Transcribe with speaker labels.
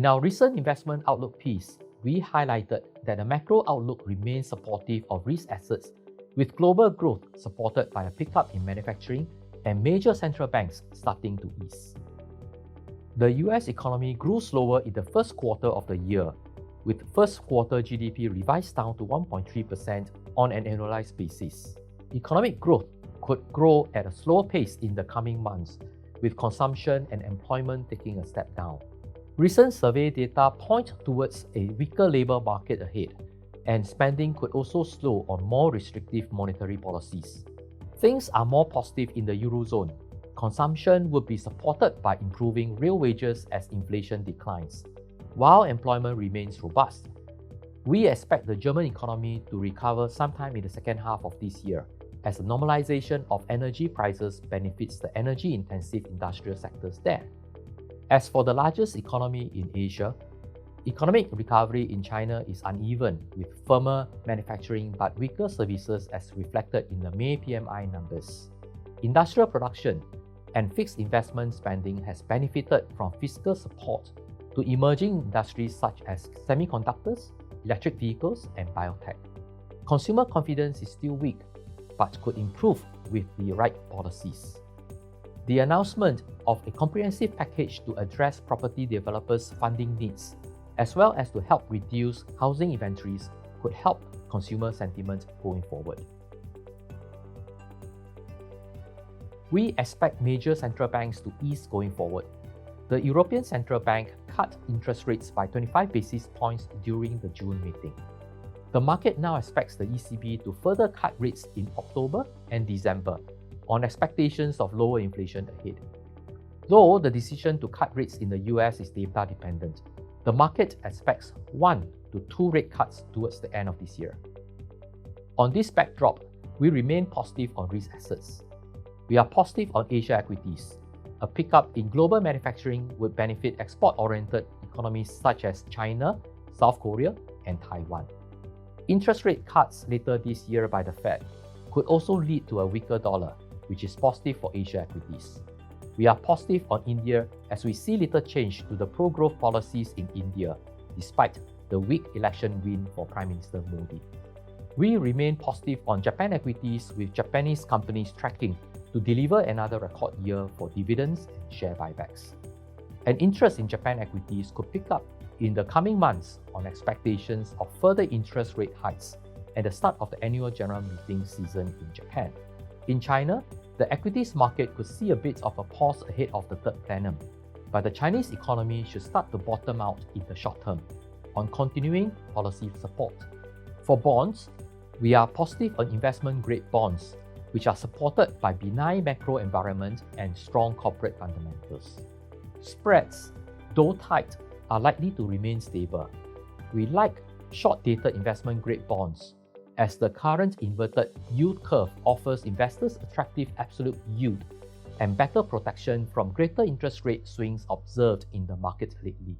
Speaker 1: In our recent investment outlook piece, we highlighted that the macro outlook remains supportive of risk assets, with global growth supported by a pickup in manufacturing and major central banks starting to ease. The US economy grew slower in the first quarter of the year, with first quarter GDP revised down to 1.3% on an annualized basis. Economic growth could grow at a slower pace in the coming months, with consumption and employment taking a step down. Recent survey data point towards a weaker labour market ahead, and spending could also slow on more restrictive monetary policies. Things are more positive in the Eurozone. Consumption would be supported by improving real wages as inflation declines, while employment remains robust. We expect the German economy to recover sometime in the second half of this year, as the normalization of energy prices benefits the energy-intensive industrial sectors there. As for the largest economy in Asia, economic recovery in China is uneven, with firmer manufacturing but weaker services as reflected in the May PMI numbers. Industrial production and fixed investment spending has benefited from fiscal support to emerging industries such as semiconductors, electric vehicles, and biotech. Consumer confidence is still weak, but could improve with the right policies. The announcement of a comprehensive package to address property developers' funding needs, as well as to help reduce housing inventories, could help consumer sentiment going forward. We expect major central banks to ease going forward. The European Central Bank cut interest rates by 25 basis points during the June meeting. The market now expects the ECB to further cut rates in October and December on expectations of lower inflation ahead. Though the decision to cut rates in the US is data dependent, the market expects 1 to 2 rate cuts towards the end of this year. On this backdrop, we remain positive on risk assets. We are positive on Asia equities. A pickup in global manufacturing would benefit export-oriented economies such as China, South Korea, and Taiwan. Interest rate cuts later this year by the Fed could also lead to a weaker dollar, which is positive for Asia equities. We are positive on India as we see little change to the pro-growth policies in India, despite the weak election win for Prime Minister Modi. We remain positive on Japan equities, with Japanese companies tracking to deliver another record year for dividends and share buybacks. An interest in Japan equities could pick up in the coming months on expectations of further interest rate hikes at the start of the annual general meeting season in Japan. In China, the equities market could see a bit of a pause ahead of the third plenum, but the Chinese economy should start to bottom out in the short term on continuing policy support. For bonds, we are positive on investment-grade bonds, which are supported by benign macro environment and strong corporate fundamentals. Spreads, though tight, are likely to remain stable. We like short-dated investment-grade bonds, as the current inverted yield curve offers investors attractive absolute yield and better protection from greater interest rate swings observed in the market lately.